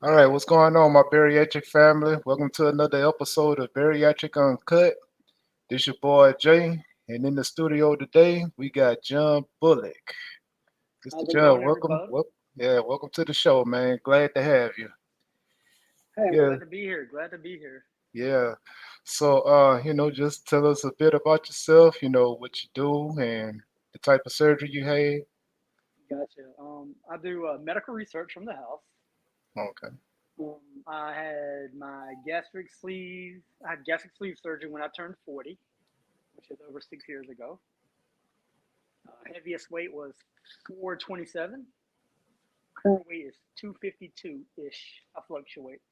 All right, what's going on, my bariatric family? Welcome to another episode of Bariatric Uncut. This your boy Jay, and in the studio today we got John Bulloch. Mr. How's it John, going, welcome. everybody? Yeah, welcome to the show, man. Glad to have you. Hey, I'm Yeah, glad to be here. Glad to be here. yeah. So, just tell us a bit about yourself. What you do and the type of surgery you had. Gotcha. I do medical research from the house. Okay. I had my gastric sleeve. I had gastric sleeve surgery when I turned 40, which is over 6 years ago. Heaviest weight was 427. Current weight is 252 ish. I fluctuate.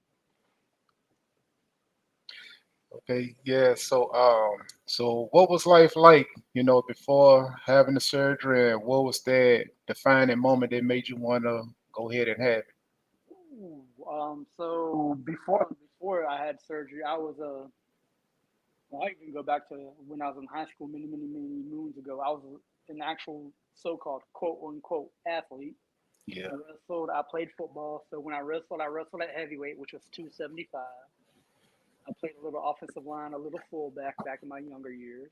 Okay. Yeah. So what was life like? Before having the surgery, and what was that defining moment that made you want to go ahead and have it? Ooh, so before I had surgery, I was a well, I even go back to when I was in high school many moons ago. I was an actual so-called quote unquote athlete. Yeah. I wrestled. I played football. So when I wrestled at heavyweight, which was 275. I played a little offensive line, a little fullback back in my younger years.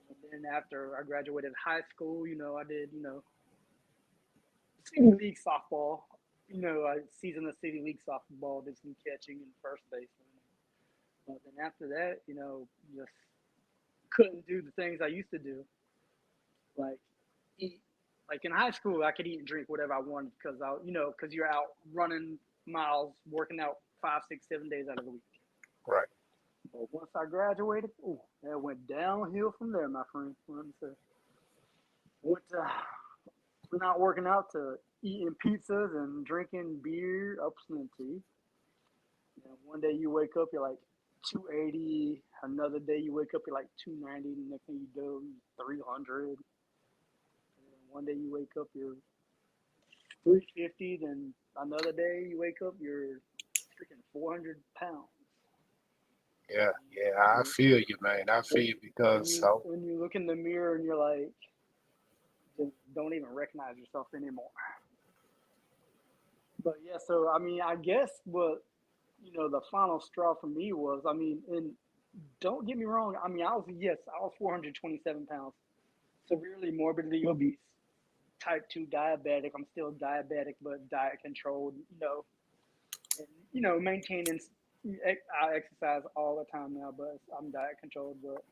And then after I graduated high school, I did city league softball. I seasoned the city league softball, did some catching and first baseman. But then after that, just couldn't do the things I used to do, like eat. Like in high school, I could eat and drink whatever I wanted because you're out running miles, working out 5, 6, 7 days out of the week. Right. But once I graduated, ooh, it went downhill from there, my friend. Let me say, went to not working out to eating pizzas and drinking beer up plenty. One day you wake up, you're like 280. Another day you wake up, you're like 290. The next thing you do, 300. And then one day you wake up, you're 350. Then another day you wake up, you're freaking 400 pounds. Yeah. Yeah. I feel you, man. I feel When you because so. when you look in the mirror and you're like, just don't even recognize yourself anymore. But yeah, so I mean, I guess what the final straw for me was, I mean, and don't get me wrong, I mean, I was 427 pounds, severely morbidly obese, type 2 diabetic. I'm still diabetic, but diet controlled, and, maintaining, I exercise all the time now, but I'm diet controlled. But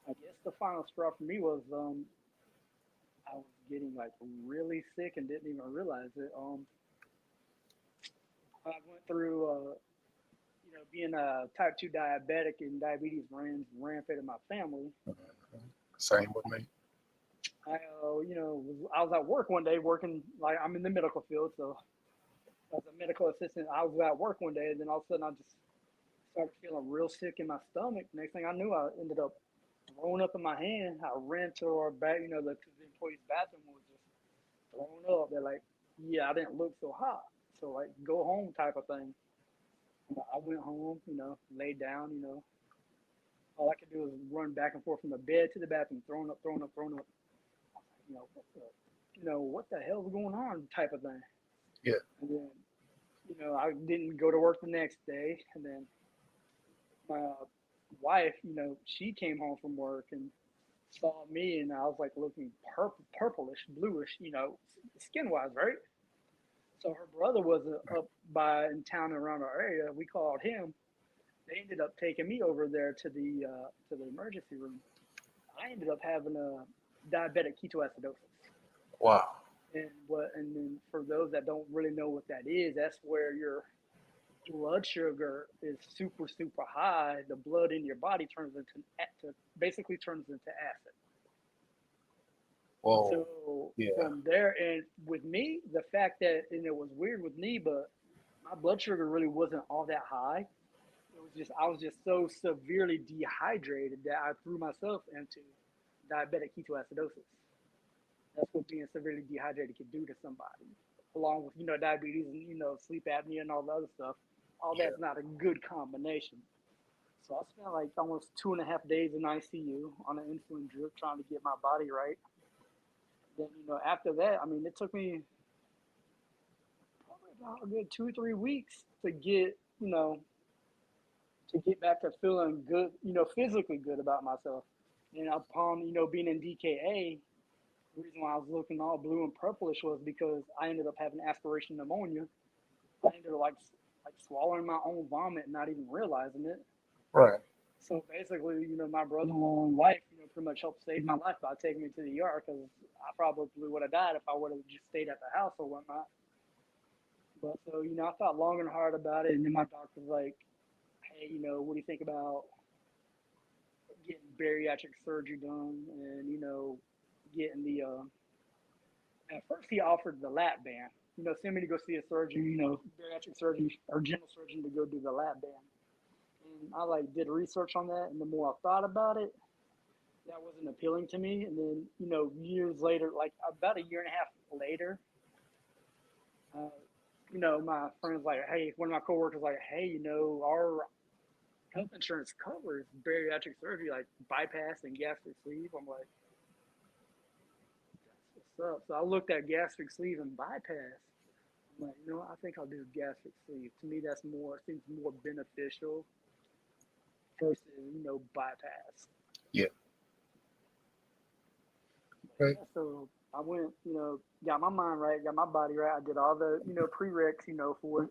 I guess the final straw for me was I was getting like really sick and didn't even realize it. I went through, being a type 2 diabetic and diabetes ran rampant in my family. Same with me. I was at work one day working, like I'm in the medical field, so as a medical assistant, I was at work one day, and then all of a sudden I just started feeling real sick in my stomach. Next thing I knew, I ended up throwing up in my hand. I ran to our back, the employee's bathroom was just thrown up. They're like, yeah, I didn't look so hot, so like go home type of thing. I went home, laid down, all I could do was run back and forth from the bed to the bathroom, throwing up, throwing up, throwing up. What the, what the hell's going on, type of thing. Yeah. And then, I didn't go to work the next day. And then my wife, she came home from work and saw me, and I was like looking purplish, bluish, skin wise, right? So her brother was up by in town around our area. We called him. They ended up taking me over there to the emergency room. I ended up having a diabetic ketoacidosis. Wow. And then for those that don't really know what that is, that's where your blood sugar is super high. The blood in your body basically turns into acid. Whoa. So Yeah. from there, and with me, the fact that, and it was weird with me, but my blood sugar really wasn't all that high. It was just I was just so severely dehydrated that I threw myself into diabetic ketoacidosis. That's what being severely dehydrated can do to somebody, along with diabetes and sleep apnea and all the other stuff. All Yeah. that's not a good combination. So I spent like almost 2.5 days in ICU on an insulin drip trying to get my body right. Then after that, I mean, it took me probably about a good 2 or 3 weeks to get, to get back to feeling good, physically good about myself. And upon, being in DKA, the reason why I was looking all blue and purplish was because I ended up having aspiration pneumonia. I ended up like swallowing my own vomit and not even realizing it. Right. So basically, my brother-in-law and wife, pretty much helped save my life by taking me to the ER because I probably would have died if I would have just stayed at the house or whatnot. But so, I thought long and hard about it, and then my doctor was like, "Hey, what do you think about getting bariatric surgery done and getting the at first he offered the lap band. Send me to go see a surgeon, bariatric surgeon or general surgeon to go do the lap band. And I like did research on that, and the more I thought about it, that wasn't appealing to me. And then years later, like about a year and a half later, uh, my friends like, hey, one of my coworkers like, hey, our health insurance covers bariatric surgery like bypass and gastric sleeve. I'm like, that's what's up. So I looked at gastric sleeve and bypass. I'm like, I think I'll do gastric sleeve. To me, that's more seems more beneficial versus bypass. Yeah. But Okay. yeah, so I went, got my mind right, got my body right. I did all the prereqs, for it.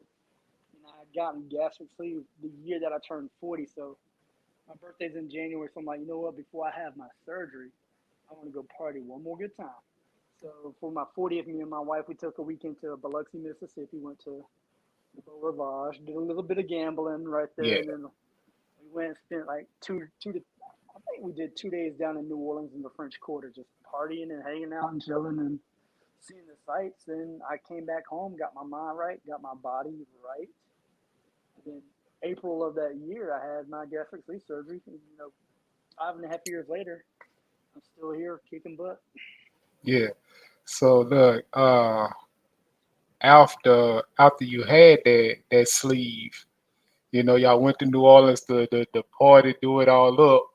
And I had gotten gastric sleeve the year that I turned 40. So my birthday's in January. So I'm like, you know what? Before I have my surgery, I want to go party one more good time. So for my 40th, me and my wife, we took a weekend to Biloxi, Mississippi. Went to the Beau Rivage, did a little bit of gambling right there, Yeah. and then we went and spent like two to I think we did 2 days down in New Orleans in the French Quarter, just partying and hanging out and chilling and seeing the sights. Then I came back home, got my mind right, got my body right. And then April of that year, I had my gastric sleeve surgery. And, 5.5 years later, I'm still here kicking butt. Yeah. So look, after you had that sleeve, y'all went to New Orleans to party, do it all up.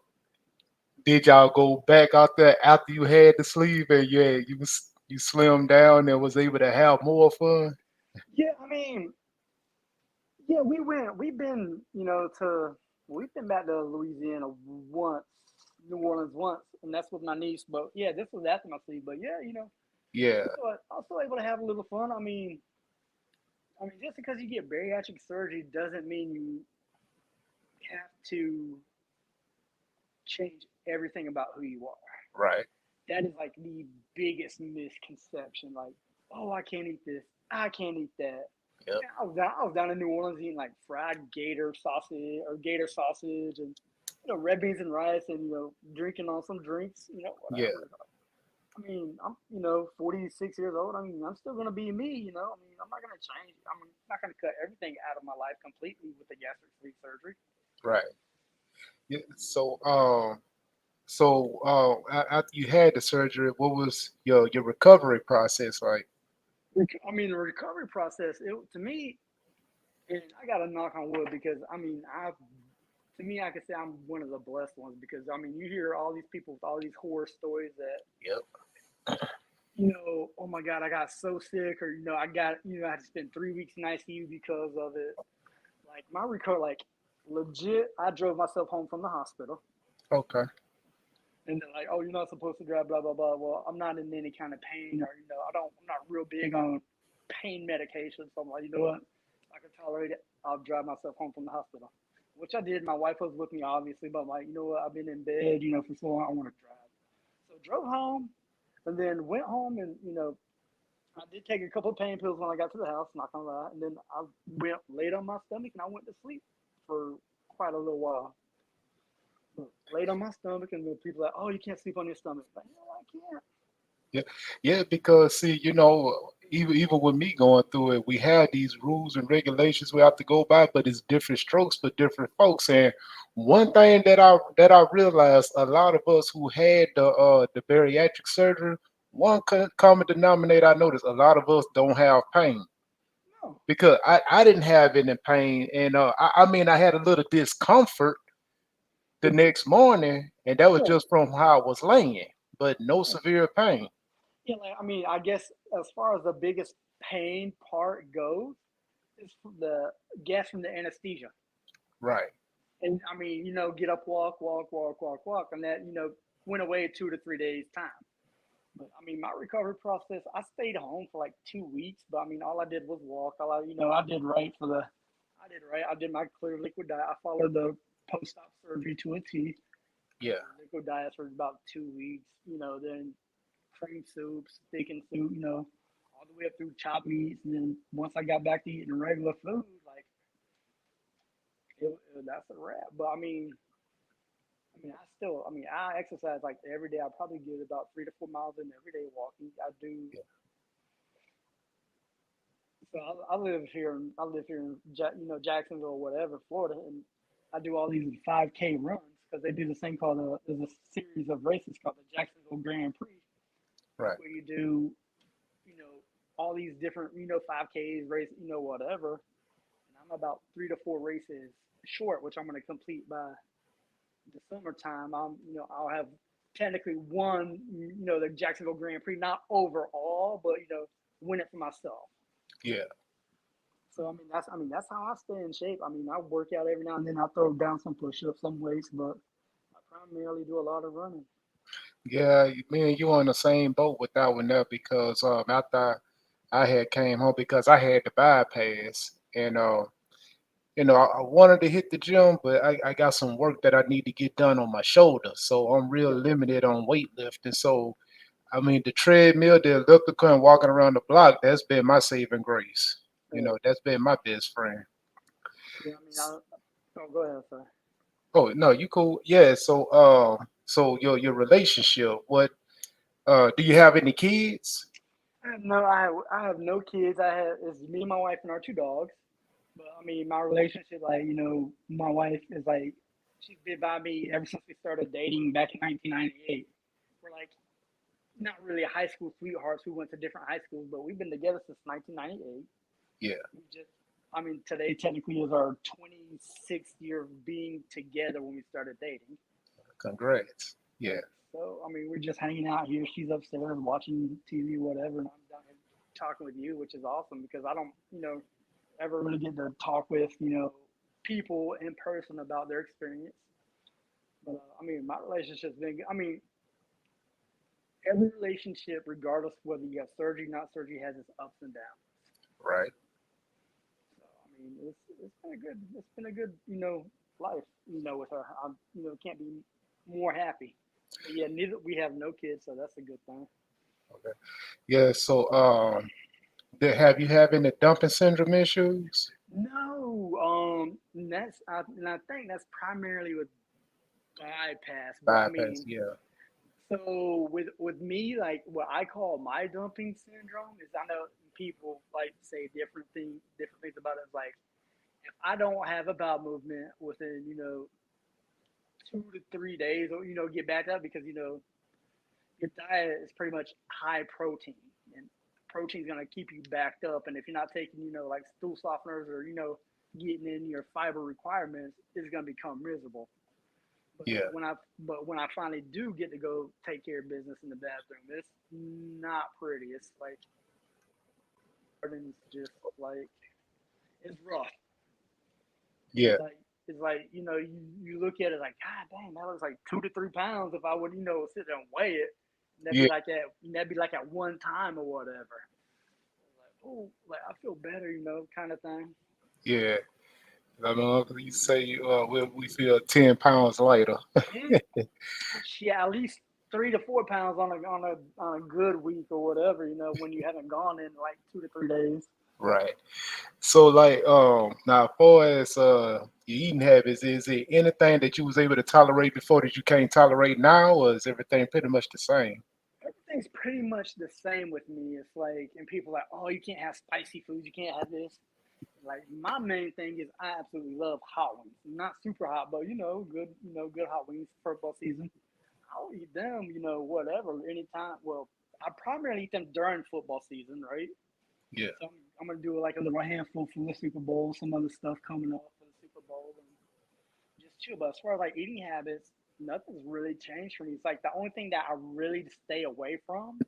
Did y'all go back out there after you had the sleeve and yeah, you slimmed down and was able to have more fun? Yeah, I mean, yeah, we've been back to Louisiana once, New Orleans once, and that's with my niece. But yeah, this was after my sleep. But yeah, Yeah. I was still able to have a little fun. I mean, just because you get bariatric surgery doesn't mean you have to change everything about who you are. Right. That is like the biggest misconception. Like, oh, I can't eat this. I can't eat that. Yep. I was down in New Orleans eating like fried gator sausage, and red beans and rice, and drinking on some drinks, Yeah. whatever. I mean, I'm 46 years old. I mean, I'm still gonna be me. I mean, I'm not gonna change. I'm not gonna cut everything out of my life completely with the gastric sleeve surgery. Right. Yeah. After you had the surgery, what was your recovery process like? I mean, the recovery process, to me, and I got to knock on wood because I mean, to me, I can say I'm one of the blessed ones because I mean, you hear all these people with all these horror stories that Yep. oh my God, I got so sick, or I had to spend 3 weeks in ICU because of it. Like my recovery, like legit, I drove myself home from the hospital, Okay. and they're like, "Oh, you're not supposed to drive," blah blah blah. Well, I'm not in any kind of pain, or I'm not real big on pain medication, so I'm like, you know what, I can tolerate it. I'll drive myself home from the hospital, which I did. My wife was with me, obviously, but I'm like, you know what, I've been in bed, for so long, I want to drive. So drove home, and then went home, and I did take a couple of pain pills when I got to the house, not gonna lie. And then I went laid on my stomach and I went to sleep for quite a little while. But laid on my stomach, and then people are like, "Oh, you can't sleep on your stomach." But I can't. Yeah, yeah, because see, even with me going through it, we have these rules and regulations we have to go by, but it's different strokes for different folks. And one thing that I realized, a lot of us who had the bariatric surgery, one common denominator I noticed, a lot of us don't have pain No. because I didn't have any pain, and I mean I had a little discomfort the It, next morning, and that was yeah, just from how I was laying, but no yeah, severe pain. yeah. Like I mean, I guess as far as the biggest pain part goes is from the gas from the anesthesia. Right. And I mean, get up, walk, and that went away in 2 to 3 days time. But I mean, my recovery process, I stayed home for like 2 weeks, but I mean, all I did was walk. I did right for the, I did right. I did my clear liquid diet. I followed the post-op surgery to a T. Yeah. Liquid diet for about 2 weeks. Then cream soups, thickened soup. All the way up through chopped meats, and then once I got back to eating regular food, like that's a wrap. But I exercise like every day. I probably get about 3 to 4 miles in every day walking. I do. So I live here. I live here in Jacksonville, or whatever, Florida, and I do all these 5K runs because they do this thing called there's a series of races called the Jacksonville Grand Prix, Right. where you do you know all these different 5Ks race whatever, and I'm about 3 to 4 races short, which I'm going to complete by the summertime. I'll have technically won the Jacksonville Grand Prix, not overall, but win it for myself. Yeah. So that's how I stay in shape. I mean, I work out every now and then. I throw down some push-ups, some weights, but I primarily do a lot of running. Yeah. Me and you on the same boat with that one there because after I had came home because I had the bypass and I wanted to hit the gym, but I got some work that I need to get done on my shoulder, so I'm real Yeah, limited on weightlifting. So I mean, the treadmill, the elliptical, and walking around the block, that's been my saving grace. yeah, That's been my best friend. yeah. Oh, go ahead, sir. Oh no, you cool? Yeah. So your relationship, what do you have any kids? No, I have no kids. I have It's me and my wife and our 2 dogs. But I mean, my relationship, like my wife is like she's been by me ever since we started dating back in 1998. We're like not really high school sweethearts who went to different high schools, but we've been together since 1998. Yeah. We just, I mean, today technically is our 26th year of being together when we started dating. Congrats. Yeah. So, I mean, we're just hanging out here. She's upstairs watching TV, whatever, and I'm down here talking with you, which is awesome because I don't, ever really get to talk with, people in person about their experience. But, I mean, my relationship's been good. I mean, every relationship, regardless whether you have surgery, not surgery, has its ups and downs. Right. So I mean, it's been a good life with her. I can't be more happy. But yeah, neither we have no kids, so that's a good thing. Okay. Yeah. So have you having the dumping syndrome issues? No, and I think that's primarily with bypass. But I Bypass. mean, Yeah. so with me, like what I call my dumping syndrome is I know people like say different things about it. It's like if I don't have a bowel movement within 2 to 3 days, or get back up because your diet is pretty much high protein, and protein's gonna keep you backed up. And if you're not taking like stool softeners or getting in your fiber requirements, it's gonna become miserable. But Yeah. when I finally do get to go take care of business in the bathroom, it's not pretty. It's like it's just like it's rough. Yeah. It's like you look at it like, God dang, that looks like 2 to 3 pounds if I would sit there and weigh it. And Yeah. that'd be like at one time or whatever. Like, oh, like I feel better, kind of thing. Yeah. I know you say we feel 10 pounds lighter. Yeah, yeah, at least 3 to 4 pounds on a good week or whatever. When you haven't gone in like 2 to 3 days. Right. So like now as far as your eating habits, is it anything that you was able to tolerate before that you can't tolerate now, or is everything pretty much the same? Everything's pretty much the same with me. It's like, and people are like, oh, you can't have spicy foods, you can't have this. Like my main thing is I absolutely love hot wings. Not super hot, but good hot wings for football season. I'll eat them, whatever, anytime. Well, I primarily eat them during football season, right? Yeah. So I'm gonna do like a little handful for the Super Bowl, some other stuff coming up for the Super Bowl, and just chill. But as far as like eating habits, nothing's really changed for me. It's like the only thing that I really stay away from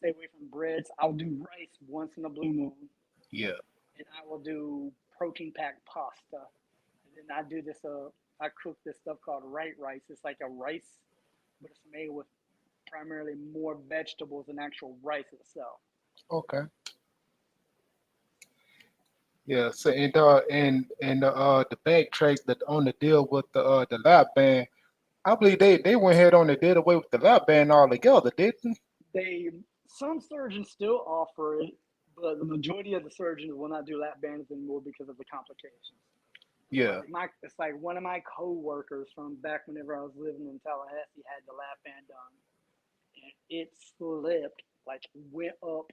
stay away from breads. I'll do rice once in a blue moon, Yeah. and I will do protein packed pasta. And then I do this. I cook this stuff called white rice. It's like a rice, but it's made with primarily more vegetables than actual rice itself. Okay. Yeah. So and the backtrack that on the deal with the lap band, I believe they went ahead on and did away with the lap band altogether, didn't? They Some surgeons still offer it, but the majority of the surgeons will not do lap bands anymore because of the complications. Yeah. It's like one of my coworkers from back whenever I was living in Tallahassee had the lap band done, and it slipped, like went up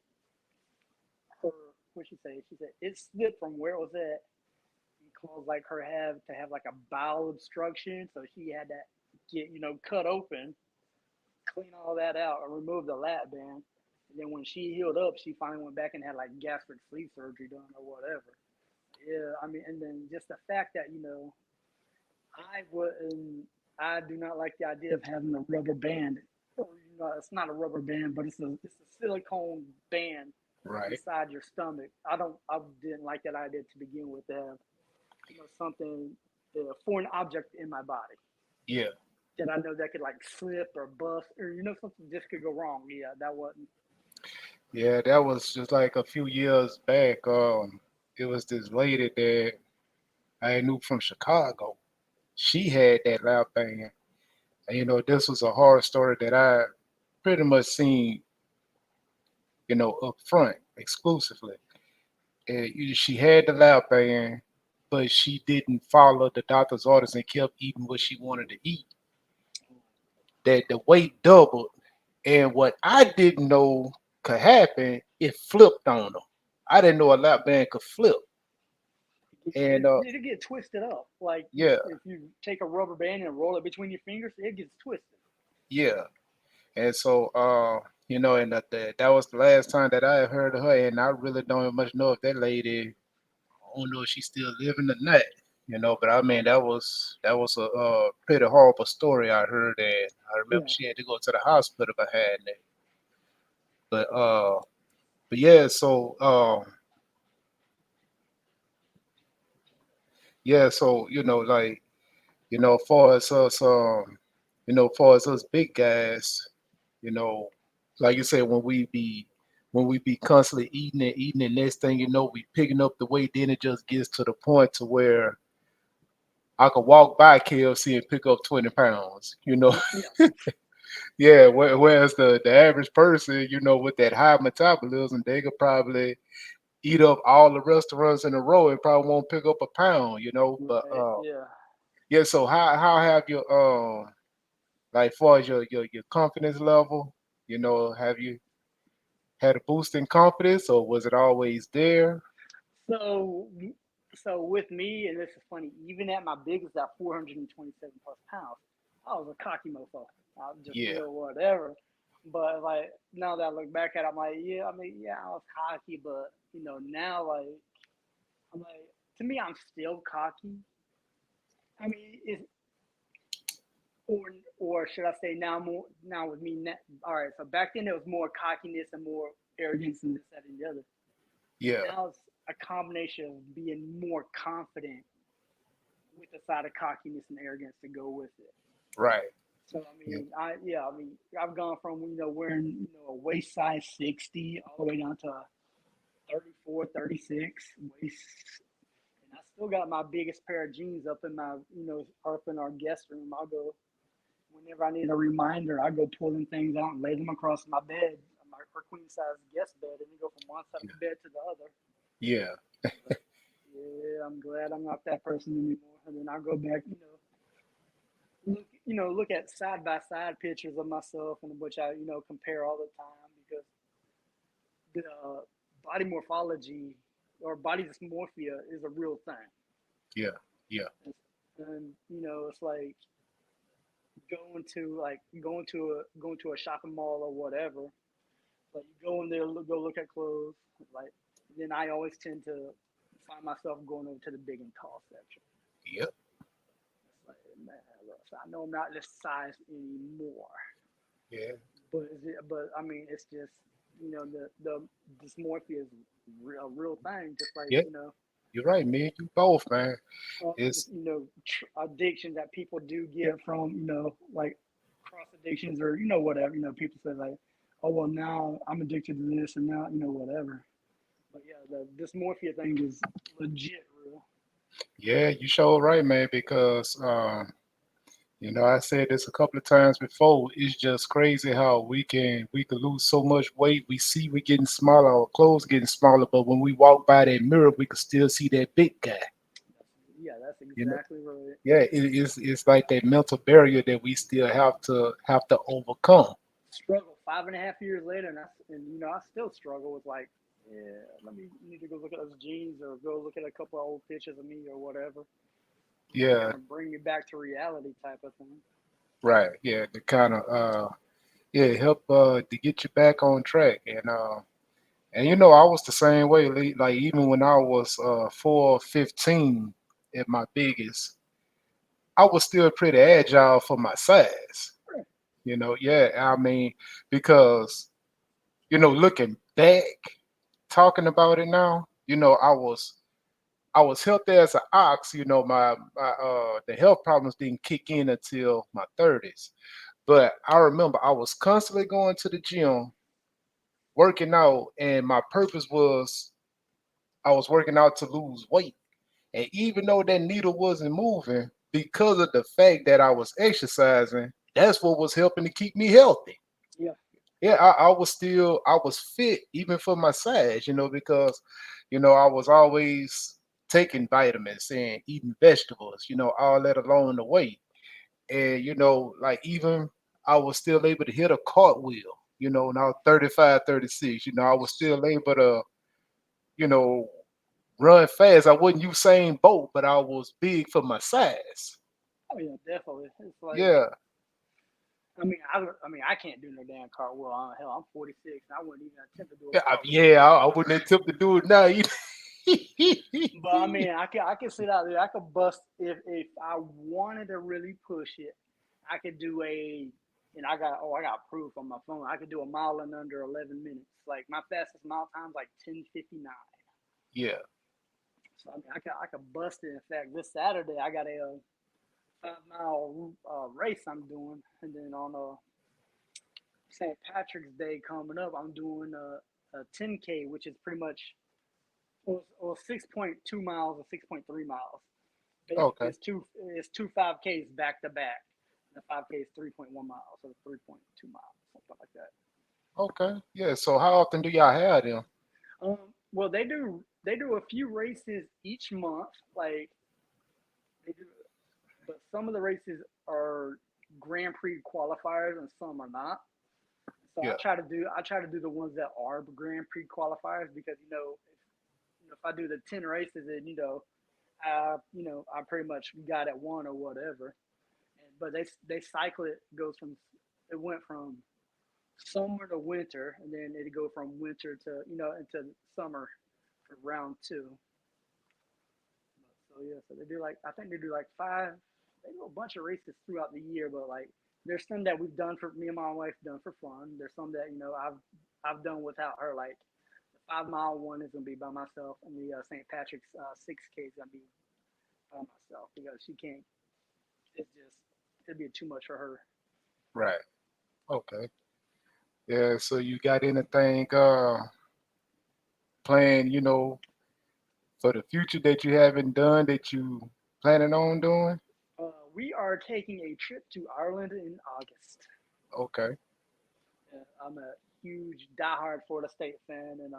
her. What she say? She said it slipped from where it was at and caused like her have to have like a bowel obstruction, so she had to get cut open, clean all that out, and remove the lap band. And then when she healed up, she finally went back and had like gastric sleeve surgery done or whatever. Yeah, I mean, and then just the fact that I wouldn't. I do not like the idea of having a rubber band. Or, it's not a rubber band, but it's a silicone band Right. inside your stomach. I didn't like that idea to begin with. To have something, a foreign object in my body Yeah. that I know that could like slip or bust or something just could go wrong. Yeah, that wasn't. Yeah. That was just like a few years back. It was this lady that I knew from Chicago. She had that lap band. And, this was a horror story that I pretty much seen, up front exclusively. She had the lap band, but she didn't follow the doctor's orders and kept eating what she wanted to eat. That the weight doubled, and what I didn't know could happen, it flipped on her. I didn't know a lap band could flip, and It'll get twisted up. Like yeah, if you take a rubber band and roll it between your fingers, it gets twisted. yeah, and so and that was the last time that I had heard of her, and I really don't much know if that lady. I don't know if she's still living or not. But I mean that was a pretty horrible story I heard, and I remember Yeah. she had to go to the hospital behind it. But yeah, so yeah, so like far as us far as us big guys, you know, like you said, when we be constantly eating and next thing you know, we picking up the weight, then it just gets to the point to where I could walk by KFC and pick up 20 pounds. Yeah. Yeah, whereas the average person, with that high metabolism, they could probably eat up all the restaurants in a row and probably won't pick up a pound. But Right. Yeah. yeah, so how have you like far as your confidence level, have you had a boost in confidence or was it always there? So, so with me, and this is funny, even at my biggest, at 427 plus pounds, I was a cocky mofo. I was just Yeah, whatever. But like now that I look back at it, I'm like, yeah, I mean, yeah, I was cocky, but now like I'm like, to me, I'm still cocky. I mean, it's or should I say now with me now, all right. So back then it was more cockiness and more arrogance and this, that, and the other. yeah, Now it's a combination of being more confident with the side of cockiness and arrogance to go with it. right. So I Yeah, mean, I mean, I've gone from wearing a waist size 60 all the way down to 34, 36 waist, and I still got my biggest pair of jeans up in my up in our guest room. I'll go whenever I need a reminder. I go pulling things out and lay them across my bed, our queen size guest bed, and then go from one side of the bed to the other. yeah, But yeah, I'm glad I'm not that person anymore. And then I'll go back, look at side by side pictures of myself, and which I compare all the time because the body morphology or body dysmorphia is a real thing. yeah, yeah, And it's like going to a shopping mall or whatever. Like you go in there, go look at clothes. Like then I always tend to find myself going over to the big and tall section. yep, It's like, man, look, so I know I'm not this size anymore. yeah, But I mean, it's just the dysmorphia is a real thing, just like Yeah, you're right, me and you both, man. It's addictions that people do get from like cross addictions or whatever. People say like, oh well, now I'm addicted to this and now whatever. But yeah, the dysmorphia thing is legit real. yeah, you sure right, man, because I said this a couple of times before. It's just crazy how we can lose so much weight. We see we getting smaller, our clothes getting smaller, but when we walk by that mirror, we can still see that big guy. That's You know, exactly right. yeah, it's like that mental barrier that we still have to overcome. Struggle 5.5 years later, and I still struggle with like, yeah, let me need to go look at those jeans or go look at a couple of old pictures of me or whatever. Yeah, Kind of bring you back to reality type of thing. right. Yeah, to kind of yeah help to get you back on track and I was the same way. Like even when I was 415 at my biggest, I was still pretty agile for my size. Yeah, I mean, because looking back, talking about it now, I was healthy as an ox. My the health problems didn't kick in until my 30s. But I remember I was constantly going to the gym, working out, and my purpose was I was working out to lose weight. And even though that needle wasn't moving, because of the fact that I was exercising, that's what was helping to keep me healthy. Yeah, Yeah, I was fit even for my size, because I was always taking vitamins and eating vegetables, all that along the way. And like even I was still able to hit a cartwheel, now 35, 36. I was still able to, you know, run fast. I wasn't Usain Bolt, but I was big for my size. oh yeah, definitely. It's like, Yeah. I can't do no damn cartwheel. Hell, I'm 46, and I wouldn't even attempt to do a Yeah, cartwheel. yeah, I wouldn't attempt to do it now either. But I can sit out there. I could bust if I wanted to really push it. I could do and I got proof on my phone. I could do a mile in under 11 minutes. Like my fastest mile time is like 10:59. Yeah. So I could bust it. In fact, this Saturday I got a 5 mile race I'm doing, and then on St. Patrick's Day coming up, I'm doing a 10K, which is pretty much or 6.2 miles or 6.3 miles. Basically, Okay. it's two 5Ks back to back. The 5K is 3.1 miles or 3.2 miles, something like that. Okay. Yeah. So how often do y'all have them? Well, they do a few races each month, like they do, but some of the races are Grand Prix qualifiers and some are not. So I Yeah. try to do I try to do the ones that are Grand Prix qualifiers because if I do the 10 races and I pretty much got at one or whatever. But they cycle it goes from it went from summer to winter and then it go from winter to into summer for round two. So yeah, so they do like I think they do like five. They do a bunch of races throughout the year, but like there's some that we've done for me and my wife done for fun. There's some that I've done without her. Like the 5 mile one is gonna be by myself, and the St. Patrick's 6K is gonna be by myself because she can't. It's just it'd be too much for her. Right. Okay. Yeah. So you got anything planned, for the future that you haven't done that you planning on doing? We are taking a trip to Ireland in August. Okay. I'm a huge diehard Florida State fan, and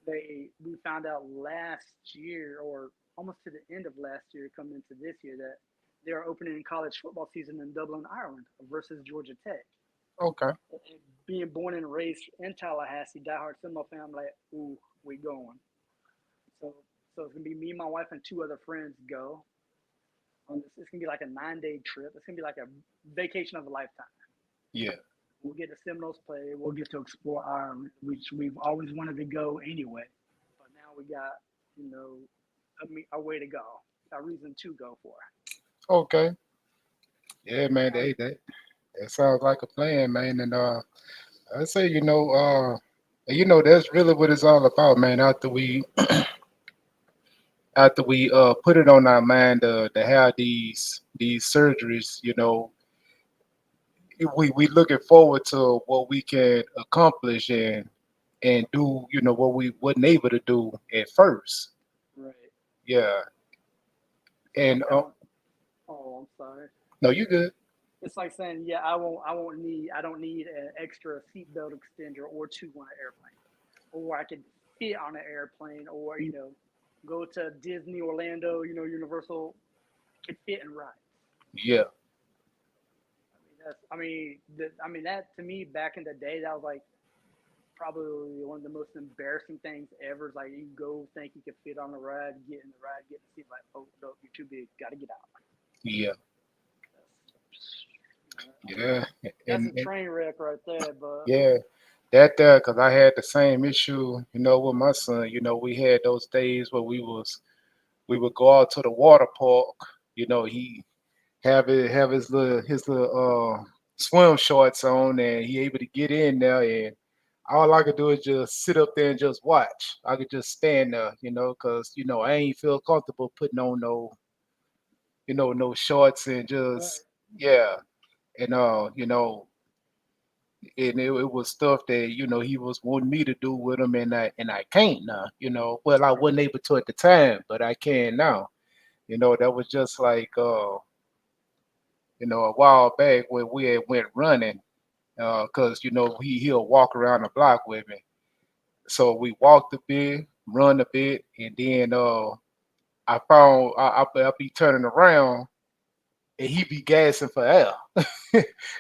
we found out last year or almost to the end of last year, coming into this year, that they are opening college football season in Dublin, Ireland, versus Georgia Tech. Okay. And being born and raised in Tallahassee, diehard Seminole fan, I'm like, ooh, we going. So so it's gonna be me, my wife, and two other friends go on this. It's gonna be like a 9 day trip. It's gonna be like a vacation of a lifetime. Yeah. We'll get to Seminoles play. We'll get to explore Ireland, which we've always wanted to go anyway. But now we got, you know, a way to go, a reason to go for. Okay. Yeah, man. Now, That sounds like a plan, man. And I say, And that's really what it's all about, man. After we put it on our mind to have these surgeries, we looking forward to what we can accomplish and do, what we wasn't able to do at first. Right. Yeah. It's And like telling. Oh, I'm sorry. no, you good. It's like saying, yeah, I don't need an extra seatbelt extender or two on an airplane, or I could fit on an airplane, or go to Disney, Orlando, Universal, could fit and ride. Yeah. I mean that to me back in the day, that was like probably one of the most embarrassing things ever. Is like you go think you could fit on the ride, get in the ride, get in the seat, like, oh no, you're too big, got to get out. Yeah. That's, Yeah. that's a And train wreck right there. But yeah, that there, because I had the same issue, with my son. We had those days where we would go out to the water park. He have his little swim shorts on, and he able to get in there, and all I could do is just sit up there and just watch. I could just stand there, because I ain't feel comfortable putting on no shorts and right, just yeah, and and it was stuff that he was wanting me to do with him, and I can't now. Well, I right, wasn't able to at the time, but I can now. That was just like a while back when we had went running, because he'll walk around the block with me. So we walked a bit, run a bit, and then I found I be turning around and he be gassing for air.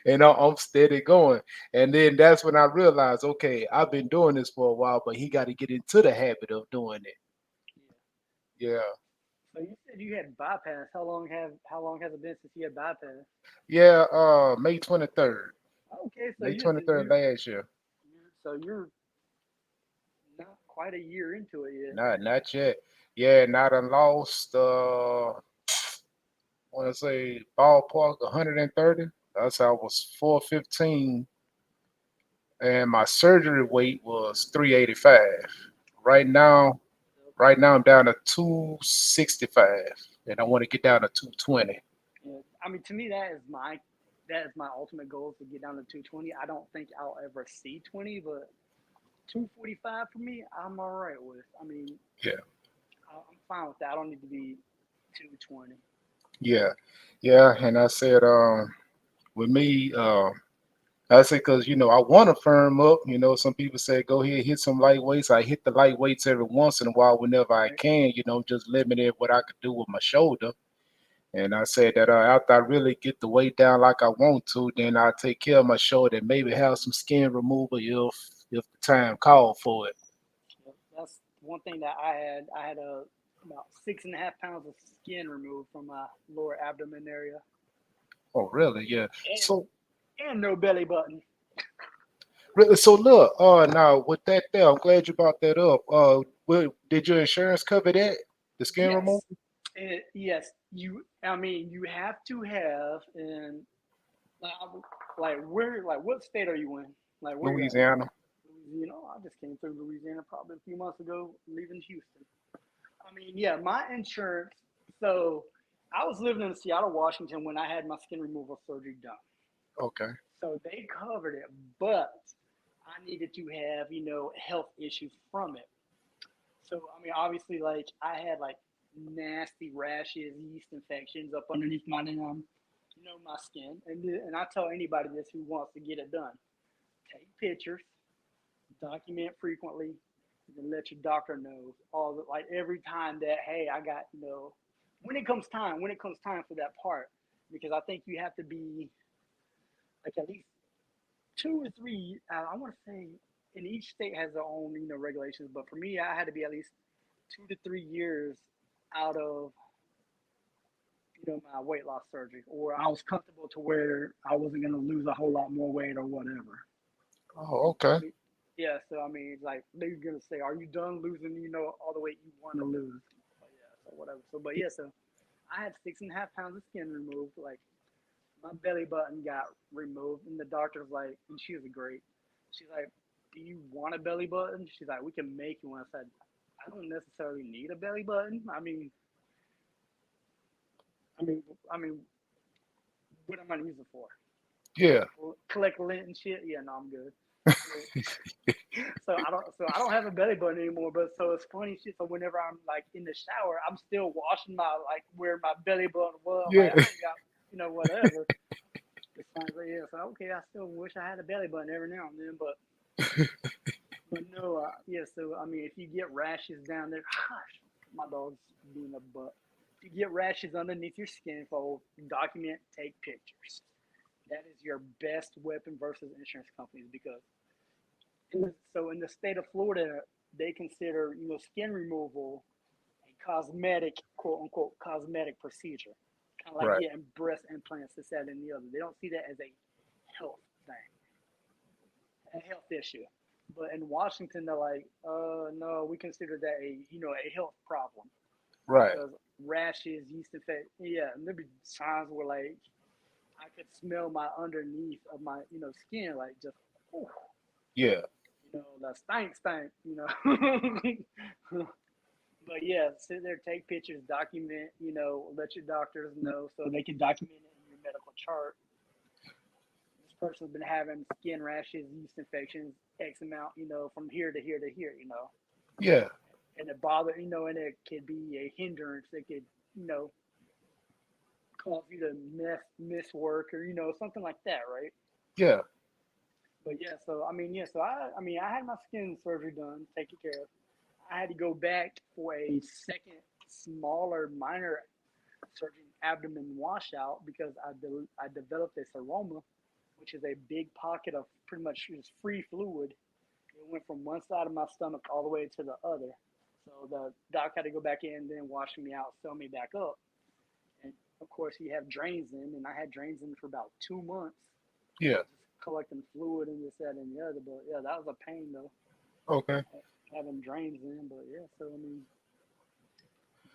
And I'm steady going. And then that's when I realized, okay, I've been doing this for a while, but he got to get into the habit of doing it. yeah. Yeah. So you said you had bypass. How long has it been since you had bypass? Yeah, May 23rd. Okay, so May 23rd last year. you're not quite a year into it yet. Not yet. Yeah, not I lost I want to say ballpark 130. That's I was 415 and my surgery weight was 385. Right now, right now I'm down to 265 and I want to get down to 220. Yeah. I mean, to me, that is my ultimate goal to get down to 220. I don't think I'll ever see 20, but 245 for me, I'm all right with. I mean, Yeah. I'm fine with that. I don't need to be 220. Yeah. Yeah, and I said with me I say because I want to firm up. Some people say go ahead hit some light weights. I hit the light weights every once in a while whenever I Right. can. Just limited what I could do with my shoulder. And I said that after I really get the weight down like I want to, then I take care of my shoulder and maybe have some skin removal if the time called for it. Yep. That's one thing that I had. I had about 6.5 pounds of skin removed from my lower abdomen area, Oh, really? Yeah. and So no belly button. really, so look. Now with that there, I'm glad you brought that up. Did your insurance cover that? The skin removal? Yes, yes. I mean, you have to have, and like, like what state are you in? Like, where you at? Louisiana. Louisiana. I just came through Louisiana probably a few months ago, leaving Houston. I mean, yeah, my insurance. So I was living in Seattle, Washington when I had my skin removal surgery done. Okay. So they covered it, but I needed to have, health issues from it. So I mean, obviously, like I had like nasty rashes, yeast infections up underneath my skin. And I tell anybody this who wants to get it done: take pictures, document frequently, and then let your doctor know all the like every time that hey, I got when it comes time for that part, because I think you have to be like at least 2 or 3. I want to say, and each state has their own regulations, but for me, I had to be at least 2 to 3 years out of my weight loss surgery, or I was comfortable to where I wasn't going to lose a whole lot more weight or whatever. Oh, So I okay. mean, yeah. So I mean, like they're gonna say, "Are you done losing? All the weight you want to lose?" But yeah. So whatever. So but yeah. So I had 6.5 pounds of skin removed. Like my belly button got removed, and the doctor was like, and she was great. She's like, do you want a belly button? She's like, we can make you one. I said, I don't necessarily need a belly button. I mean, I mean, what am I using for? Yeah. Collect lint and shit. Yeah, no, I'm good. So, so I don't have a belly button anymore. But so it's funny shit. So whenever I'm like in the shower, I'm still washing my like where my belly button was. Like Yeah. I ain't got whatever. It's like yeah. So okay, I still wish I had a belly button every now and then, but no, yeah. So I mean, if you get rashes down there, gosh, my dog's being a butt. If you get rashes underneath your skin fold, document, take pictures. That is your best weapon versus insurance companies because so in the state of Florida, they consider skin removal a cosmetic, quote unquote, cosmetic procedure, kind of like Right. getting breast implants, this, that, and the other. They don't see that as a health thing, a health issue. But in Washington, they're like, no, we consider that a health problem Right. because rashes, yeast infection. Yeah, and there'd be times where like I could smell my underneath of my skin, like just, ooh, Yeah. the stank. But yeah, sit there, take pictures, document, let your doctors know so they can document it in your medical chart. This person's been having skin rashes, yeast infections, X amount, from here to here to here. Yeah. And it bother, and it could be a hindrance. It could, you know, cause you to miss work or, something like that, right? Yeah. But yeah, so I mean, I had my skin surgery done, taken care of. I had to go back for a second, smaller, minor surgery, abdomen washout because I developed a seroma, which is a big pocket of pretty much just free fluid. It went from one side of my stomach all the way to the other. So the doc had to go back in, then wash me out, sew me back up. And of course, you have drains in, and I had drains in for about 2 months, Yeah. just collecting fluid and this, that, and the other. But yeah, that was a pain though, Okay. having drains in. But yeah, so I mean,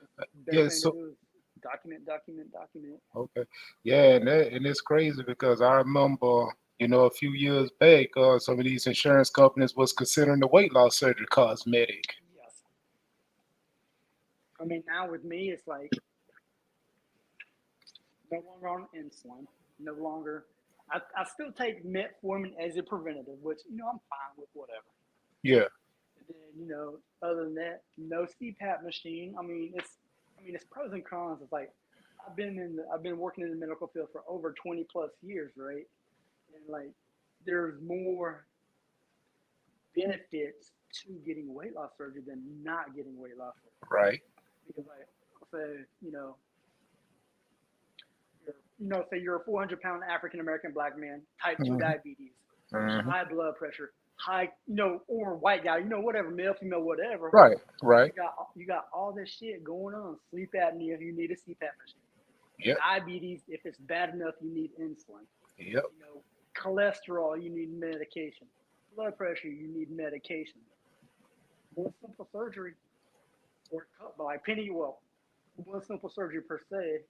just best Yeah. thing to So do is document, document, document. okay. Yeah, and it's crazy because I remember, a few years back, some of these insurance companies was considering the weight loss surgery cosmetic. Yes, I mean now with me, it's like no longer on insulin, no longer. I still take metformin as a preventative, which I'm fine with whatever. Yeah. And then other than that, no CPAP machine. I mean it's pros and cons. It's like I've been working in the medical field for over 20 plus years, right? And like there's more benefits to getting weight loss surgery than not getting weight loss surgery Right. because like say say you're a 400-pound African American black man, type 2 Hmm. diabetes, Hmm. high blood pressure, high, or white guy, whatever, male, female, whatever. Right. Right. You got all this shit going on. Sleep apnea, you need a CPAP machine. Yep. Diabetes, if it's bad enough, you need insulin. Yep. Cholesterol, you need medication. Blood pressure, you need medication. One simple surgery, or like one simple surgery per se,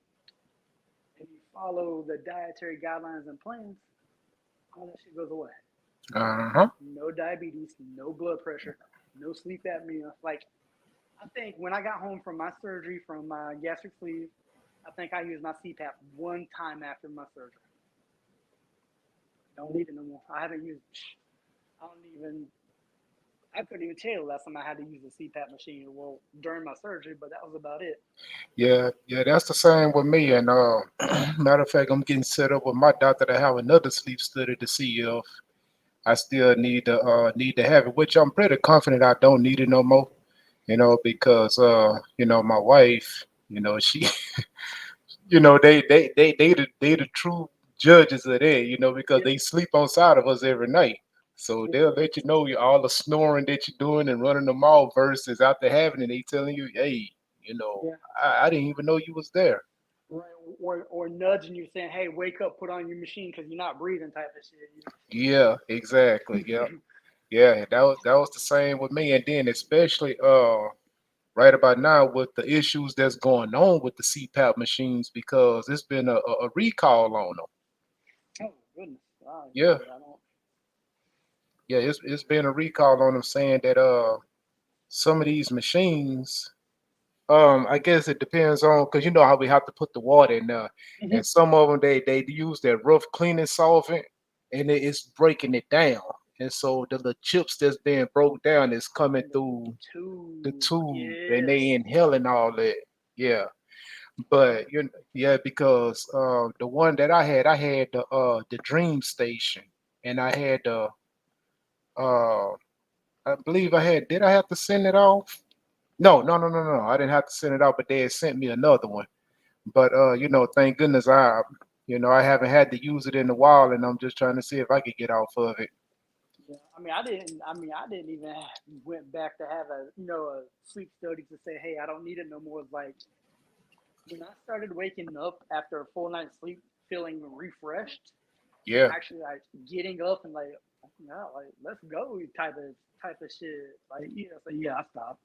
and you follow the dietary guidelines and plans, all that shit goes away. Uh-huh. No diabetes, no blood pressure, no sleep apnea. Like I think when I got home from my surgery from my gastric sleeve, I think I used my CPAP one time after my surgery. Don't need it no more. I haven't used. I don't even. I couldn't even tell you the last time I had to use a CPAP machine. Well, during my surgery, but that was about it. Yeah. Yeah. That's the same with me. And matter of fact, I'm getting set up with my doctor to have another sleep study to see if I still need to have it, which I'm pretty confident I don't need it no more. Because my wife, she they the true judges of that, because Yeah, they sleep on side of us every night. So yeah, they'll let you know all the snoring that you're doing and running them off versus after having it, they telling you, hey, you know, yeah. I didn't even know you was there. Right. Or nudging you, saying, "Hey, wake up, put on your machine because you're not breathing," type of Yeah, exactly. Yeah. shit. Yeah, that was the same with me. And then especially right about now with the issues that's going on with the CPAP machines because it's been a recall on them. Oh goodness. Yeah. Yeah, I don't. yeah, it's been a recall on them saying that some of these machines, I guess it depends on because you know how we have to put the water in there, Hmm. and some of them they use that rough cleaning solvent, and it's breaking it down, and so the chips that's being broke down is coming And the through the tube, tube, and they yes. inhaling all that. Yeah, but you yeah, because the one that I had the Dream Station, and I had the uh I believe I had. Did I have to send it off? No, no, no, no, no. I didn't have to send it off, but they had sent me another one. But thank goodness I haven't had to use it in a while, and I'm just trying to see if I could get off of it. Yeah, I mean, I didn't. I mean, I didn't even went back to have a a sleep study to say, hey, I don't need it no more. It's like when I started waking up after a full night's sleep, feeling refreshed, and Yeah, actually like getting up and like, no, like let's go type of shit. Like yeah, so yeah, I stopped.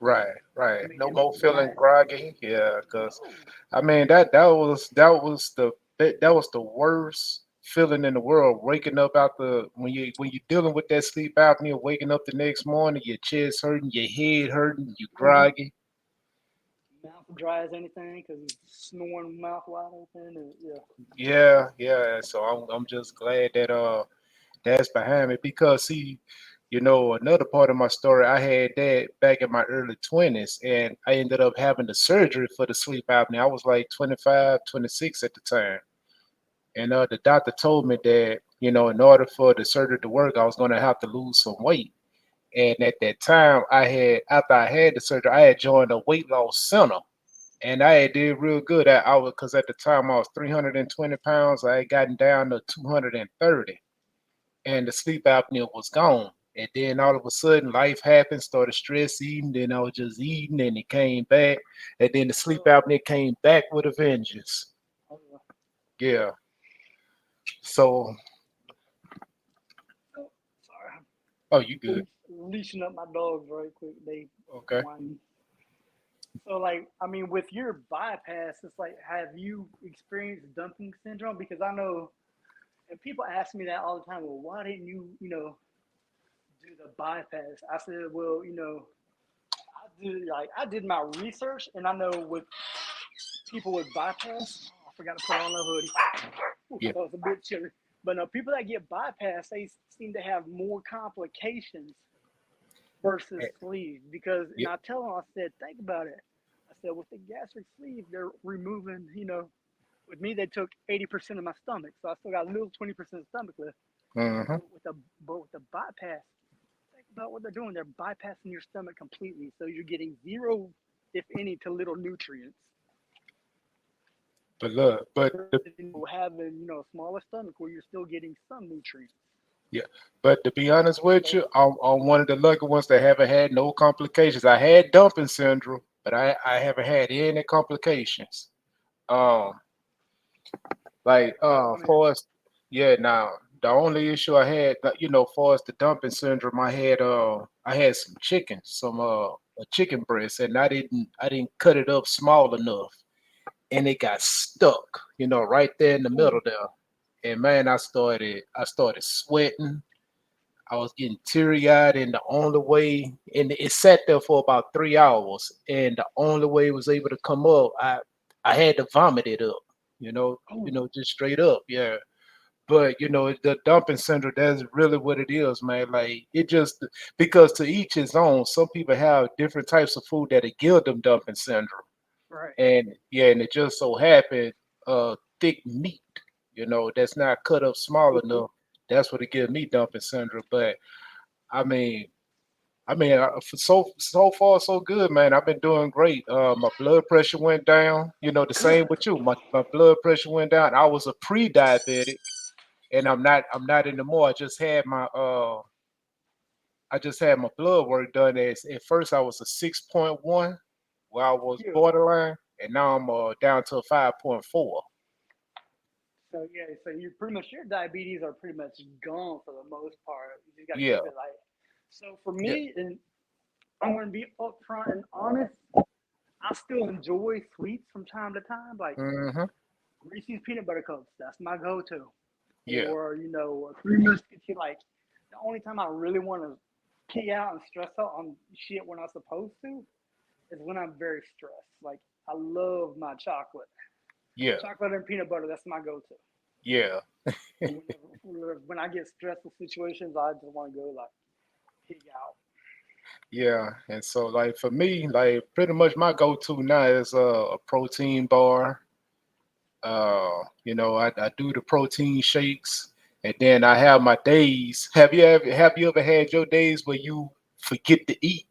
right, I right. mean, No and more when I feeling groggy. Yeah, because no, I mean that was the worst feeling in the world. Waking up out the when you're dealing with that sleep apnea, waking up the next morning, your chest hurting, your head hurting, you mm-hmm, groggy. mouth dry as anything because he's snoring mouth wide open. And, yeah, Yeah, yeah. So I'm just glad that that's behind me because see, another part of my story, I had that back in my early 20s and I ended up having the surgery for the sleep apnea. I was like 25, 26 at the time. And the doctor told me that, in order for the surgery to work, I was going to have to lose some weight. And at that time, after I had the surgery, I had joined a weight loss center. And I had did real good. I was, because at the time I was 320 pounds. I had gotten down to 230, and the sleep apnea was gone. And then all of a sudden, life happened, started stress eating. Then I was just eating, and it came back. And then the sleep oh, apnea came back with a vengeance. oh, yeah. Yeah. So, Oh, sorry, oh, you good? leashing up my dogs right quick. They Okay. whine. So, like, I mean, with your bypass, it's like, have you experienced dumping syndrome? Because I know, and people ask me that all the time. Well, why didn't you, do the bypass? I said, well, I did my research, and I know with people with bypass, oh, I forgot to put on the hoodie. Ooh, Yeah. so it's a bit chilly. But no, people that get bypass, they seem to have more complications versus Eh, sleeve because and Yeah. I tell them I said think about it. I said with the gastric sleeve they're removing with me they took 80% of my stomach so I still got a little 20% stomach left. Mm-hmm. But with the bypass think about what they're doing, they're bypassing your stomach completely so you're getting zero if any to little nutrients But look, but versus having a smaller stomach where you're still getting some nutrients. yeah, but to be honest with So you, I'm one of the lucky ones that haven't had no complications. I had dumping syndrome, but I haven't had any complications. Um, like I mean for us, yeah. Now the only issue I had, for us the dumping syndrome, I had some chicken, some a chicken breast, and I didn't cut it up small enough, and it got stuck, right there in the ooh, middle there. And man, I started sweating. I was getting teary eyed, and the only way, and it sat there for about 3 hours, and the only way it was able to come up, I had to vomit it up, ooh, just straight up, yeah. But the dumping syndrome, that's really what it is, man. Like it just because to each his own. Some people have different types of food that give them dumping syndrome, right. and yeah, and it just so happened, thick meat, that's not cut up small enough. That's what it gives me dumping syndrome. But I mean, so far so good, man. I've been doing great. My blood pressure went down. The same Good. with you. My blood pressure went down. I was a pre-diabetic, and I'm not anymore. I just had my blood work done. At first I was a 6.1, where I was Yeah. borderline, and now I'm down to a 5.4. So yeah, so you pretty much your diabetes are pretty much gone for the most part. You just got to Yeah, keep it like. So for yeah. me, and I'm gonna be upfront and honest, I still enjoy sweets from time to time, like Hmm. Reese's peanut butter cups. That's my go-to. Yeah. Or Three Musketeers. Like The only time I really want to pig out and stress out on shit when I'm supposed to is when I'm very stressed. Like I love my chocolate, Yeah, chocolate and peanut butter. That's my go-to. yeah, So when I get stressful situations, I just want to go like pig out. yeah. And so, like for me, like pretty much my go-to now is a protein bar. I do the protein shakes, and then I have my days. Have you ever had your days where you forget to eat?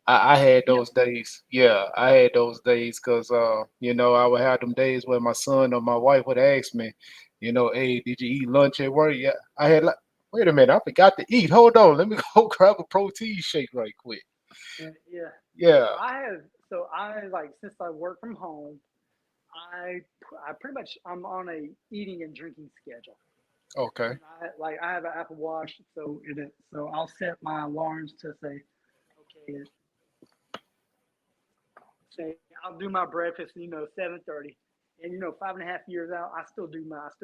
I had Yeah, those days. Yeah, I had those days because I would have them days where my son or my wife would ask me, hey, did you eat lunch at work? Yeah, I had like, wait a minute, I forgot to eat. Hold on, let me go grab a protein shake right quick. yeah. Yeah. So I like since I work from home, I I pretty much I'm on a eating and drinking schedule. Okay. And I have an Apple Watch, so I'll set my alarms to okay, say I'll do my breakfast, 7:30, and 5.5 years out, I still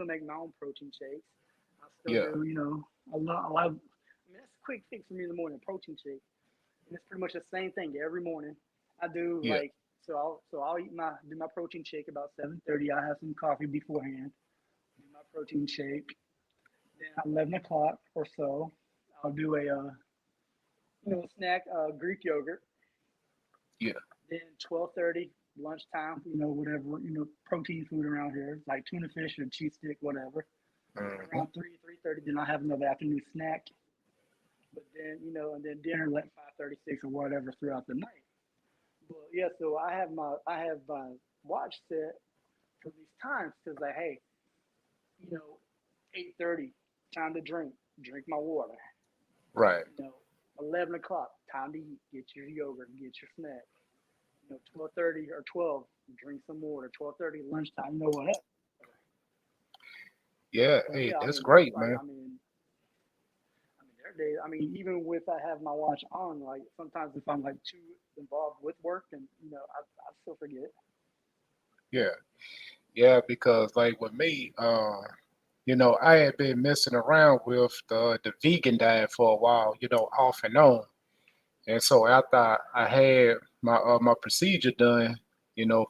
make my own protein shakes. I still Yeah. do, a lot. I mean, that's a quick fix for me in the morning, protein shake, and it's pretty much the same thing every morning. I do Yeah. like I'll do my protein shake about 7:30. I have some coffee beforehand. Do my protein shake. Then at 11 o'clock or so, I'll do a snack, Greek yogurt. Yeah. Then 12:30 lunchtime, whatever, protein food around here, like tuna fish or cheese stick, whatever. Then Hmm. around 3:30, then I have another afternoon snack. But then, and then dinner like 5:36 or whatever throughout the night. But yeah, so I have my watch set for these times because like, hey, 8:30, time to drink my water. Right. 11 o'clock, time to eat, get your yogurt, get your snack. 12:30 or 12, drink some water. 12:30 lunchtime, whatever. Yeah. But Hey, yeah, I that's mean that's great, like man. there are days. I mean even with I have my watch on, like sometimes if I'm like too involved with work, and I still forget. Yeah. Yeah, because like with me, I had been messing around with the vegan diet for a while, off and on. And so after I had my procedure done,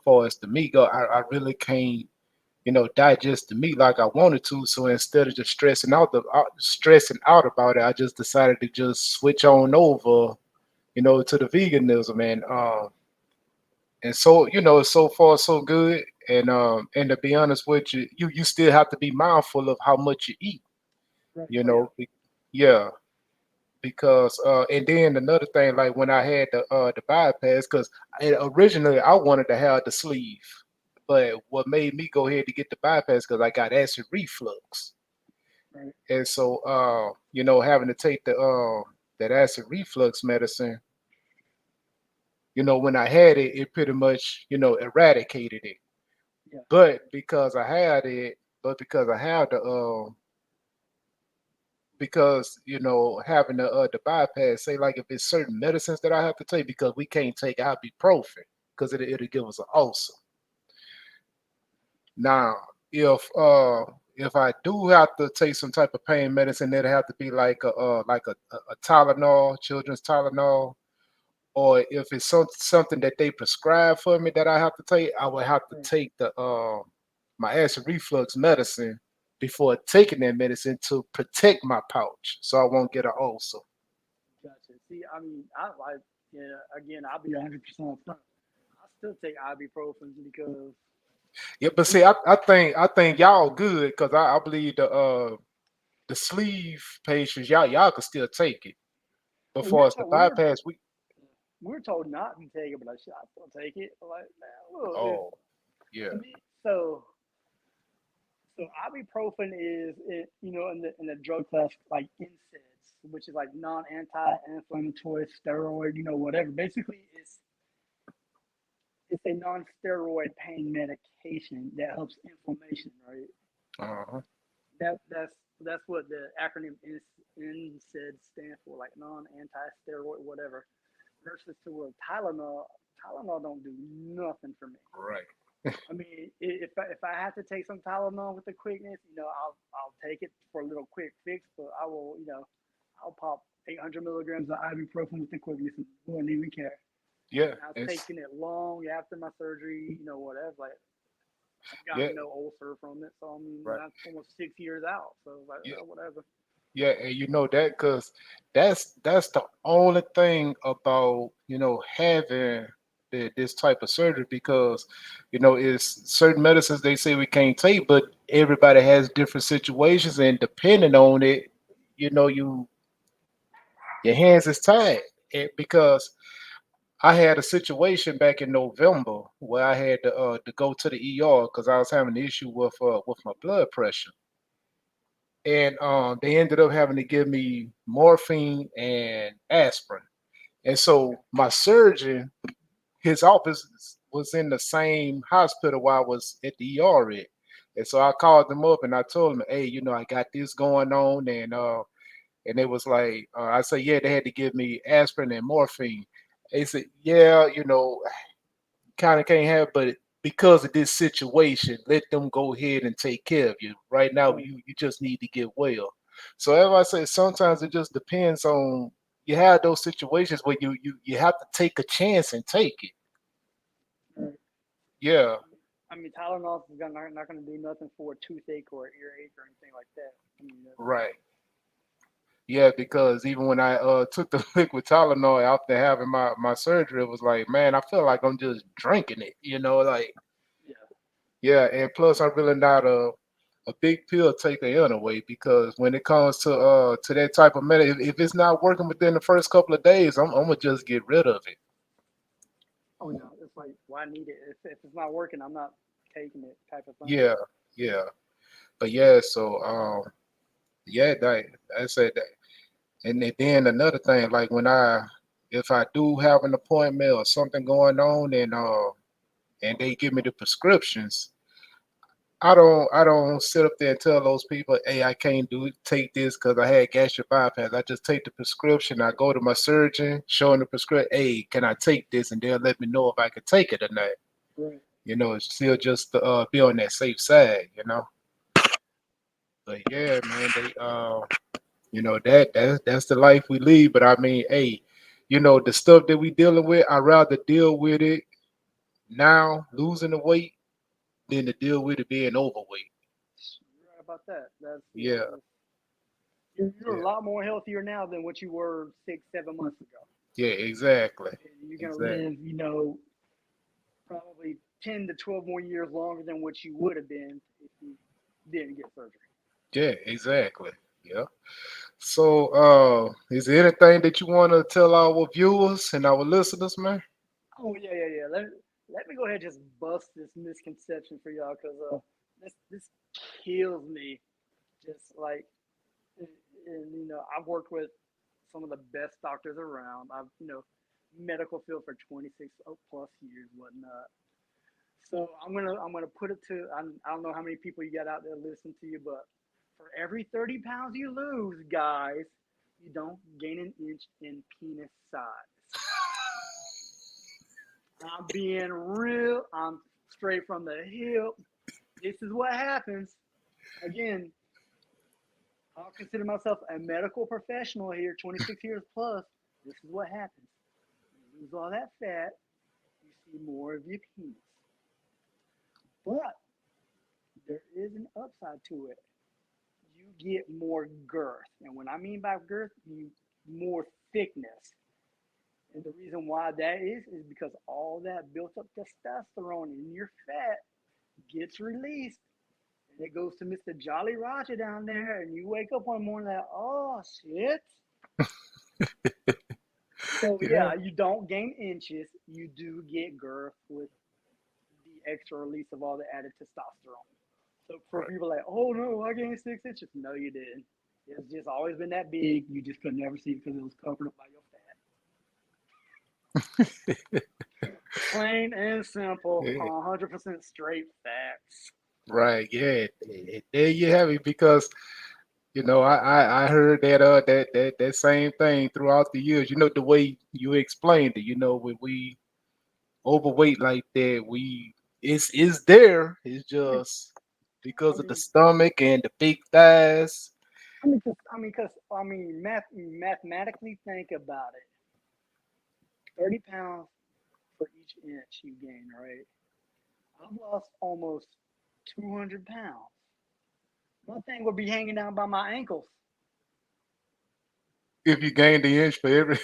far as the meat go, I really can't, digest the meat like I wanted to. So instead of just stressing out about it, I just decided to just switch on over, to the veganism. And so, so far so good. And to be honest with you, you still have to be mindful of how much you eat, Right. you Oh yeah. know. Yeah, because and then another thing, like when I had the bypass, because originally I wanted to have the sleeve, but what made me go ahead to get the bypass because I got acid reflux. Right. And so having to take the that acid reflux medicine, when I had it, it pretty much eradicated it. Yeah. But because I had it, but because I had the because having the bypass, say like if it's certain medicines that I have to take because we can't take ibuprofen because it'll give us an ulcer. Now, if I do have to take some type of pain medicine, it'll have to be like a Tylenol, children's Tylenol, or if it's something that they prescribe for me that I have to take, I would have to Right. take the my acid reflux medicine before taking that medicine to protect my pouch so I won't get an ulcer. Gotcha. See, I mean, yeah. Again, I'll be 100% upfront. I still take ibuprofen because Yeah, but see, we. I think y'all good because I believe the sleeve patients y'all can still take it. But We far were as the told we were bypass, we were told not to take it, but I still take it. Like, man, look, oh yeah, to me, so ibuprofen is it, in the drug class like NSAIDs, which is like non-anti-inflammatory steroid, whatever. Basically, it's a non-steroid pain medication that helps inflammation, right? uh-huh, That's what the acronym NSAID stand for, like non-anti-steroid, whatever. Versus to where Tylenol don't do nothing for me. right, I mean, if I have to take some Tylenol with the quickness, I'll take it for a little quick fix. But I will, I'll pop 800 milligrams of ibuprofen with the quickness and wouldn't even care. Yeah, And I've it's taken it long after my surgery, whatever. Like I've yeah, gotten no ulcer from it, so I mean right. that's almost 6 years out. So it's like Yeah, whatever. yeah, and you know that because that's the only thing about having this type of surgery because it's certain medicines they say we can't take, but everybody has different situations, and depending on it, you your hands is tied. Because I had a situation back in November where I had to go to the ER because I was having an issue with my blood pressure, and they ended up having to give me morphine and aspirin. And so my surgeon, his office was in the same hospital where I was at the ER at. And so I called them up and I told them, hey, I got this going on, and it was like I said, yeah, they had to give me aspirin and morphine. They said, yeah, kind of can't have, but because of this situation, let them go ahead and take care of you. Right now, Right. you just need to get well. So as I say, sometimes it just depends on you have those situations where you have to take a chance and take it. Right. Yeah, I mean, Tylenol is not going to do nothing for a toothache or earache or anything like that. I mean, right. Yeah, because even when I took the liquid Tylenol after having my surgery, it was like, man, I feel like I'm just drinking it. Like yeah, yeah, and plus I'm really not a big pill taker anyway because when it comes to that type of medicine, if it's not working within the first couple of days, I'm gonna just get rid of it. oh yeah, it's like why need it if it's not working? I'm not taking it type of thing. Yeah, yeah, but yeah, so yeah, I said that, and then another thing, like when if I do have an appointment or something going on, and they give me the prescriptions, I don't sit up there and tell those people, hey, I can't take this because I had gastric bypass. I just take the prescription. I go to my surgeon, show him the prescription. Hey, can I take this? And they'll let me know if I can take it or not. Right. It's still just to be on that safe side. But yeah, man, they that's the life we lead. But I mean, hey, the stuff that we dealing with, I'd rather deal with it now, losing the weight, than to deal with it being overweight. You're right about that. That's yeah. Yeah, You're a yeah, lot more healthier now than what you were 6, 7 months ago. yeah, exactly. And you're gonna Exactly. live, probably 10 to 12 more years longer than what you would have been if you didn't get surgery. Yeah, exactly. Yeah. So, is there anything that you want to tell our viewers and our listeners, man? Oh yeah. Let me go ahead and just bust this misconception for y'all because this kills me. Just like and I've worked with some of the best doctors around. I've medical field for 26 plus years, whatnot. So I'm gonna put it to I don't know how many people you got out there listening to you, but for every 30 pounds you lose, guys, you don't gain an inch in penis size. I'm being real. I'm straight from the hip. This is what happens. Again, I'll consider myself a medical professional here, 26 years plus. This is what happens. You lose all that fat, you see more of your penis. But there is an upside to it. You get more girth. And when I mean by girth, you more thickness. And the reason why that is because all that built up testosterone in your fat gets released and it goes to Mr. Jolly Roger down there, and you wake up one morning like, oh shit. So Yeah, yeah, you don't gain inches, you do get girth with the extra release of all the added testosterone. So for right. people like, oh no, I gained 6 inches. No, you didn't. It's just always been that big. You just could never see it because it was covered up by your fat. Plain and simple, Yeah, 100% straight facts. right. Yeah, there you have it. Because I heard that same thing throughout the years. The way you explained it. When we overweight like that, we It's there. It's I mean, just because I of the mean, stomach and the big thighs. mathematically think about it. 30 pounds for each inch you gain, right? I've lost almost 200 pounds. My thing would be hanging down by my ankles. If you gain the inch for every,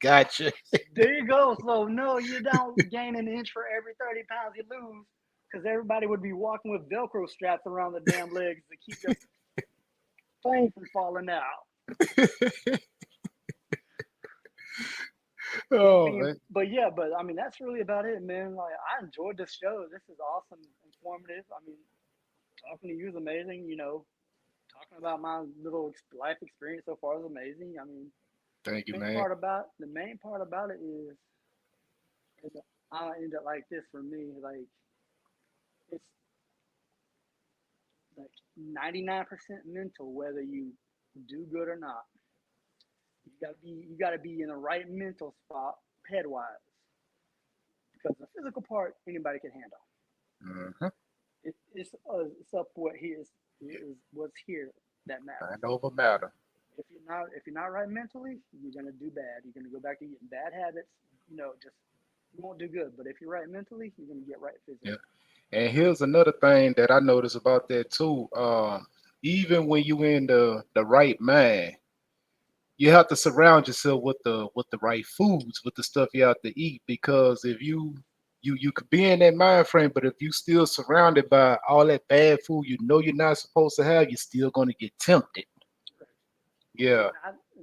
gotcha. There you go. So no, you don't gain an inch for every 30 pounds you lose, because everybody would be walking with Velcro straps around the damn legs to keep their plane from falling out. Oh man, But I mean, that's really about it, man. Like, I enjoyed this show. This is awesome, informative. I mean, talking to you is amazing. Talking about my little life experience so far is amazing. I mean, thank you, main man. part about the main part about it is I end up like this for me. Like, it's like 99% mental, whether you do good or not. You gotta be in the right mental spot, head wise, because the physical part anybody can handle. Hmm. It's up what is what's here that matters. Mind over matter. If you're not right mentally, you're gonna do bad. You're gonna go back to getting bad habits. Just you won't do good. But if you're right mentally, you're gonna get right Yeah. physically. And here's another thing that I noticed about that too. Even when you in the right mind, you have to surround yourself with the right foods, with the stuff you have to eat. Because if you could be in that mind frame, but if you still surrounded by all that bad food you know you're not supposed to have, you're still gonna get tempted. And Yeah,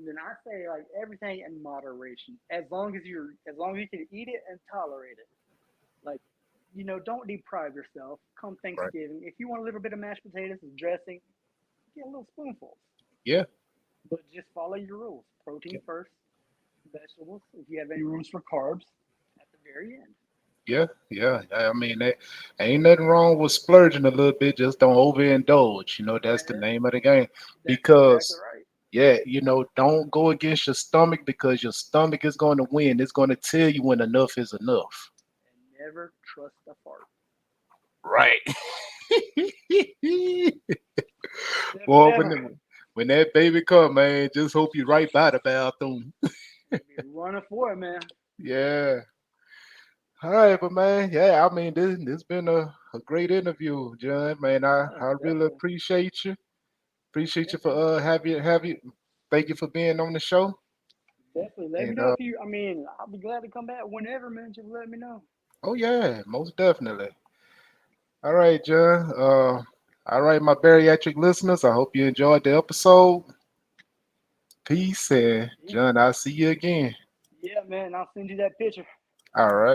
then I say, like, everything in moderation. As long as you can eat it and tolerate it. Like, don't deprive yourself. Come right. Thanksgiving, if you want a little bit of mashed potatoes and dressing, get a little spoonful. Yeah, But just follow your rules. Protein yeah, first, vegetables. If you have any rooms for carbs, at the very end. yeah, yeah. I mean, ain't nothing wrong with splurging a little bit. Just don't overindulge. That's the That, name of the game. that's exactly Because right. yeah, don't go against your stomach because your stomach is going to win. It's going to tell you when enough is enough. And never trust a fart. Right. Never, Boy, never. when that baby come, man, just hope you right by the bathroom. Be running for it, man. Yeah. All right, but man, yeah, I mean, this been a great interview, John. Man, I really Definitely. appreciate you. Appreciate Yeah, you for man. have you. Thank you for being on the show. Definitely. Let me And know if you. I mean, I'll be glad to come back whenever, man. Just let me know. oh yeah, most definitely. All right, John. All right, my bariatric listeners. I hope you enjoyed the episode. Peace, and Yeah, John, I'll see you again. yeah, man. I'll send you that picture. All right.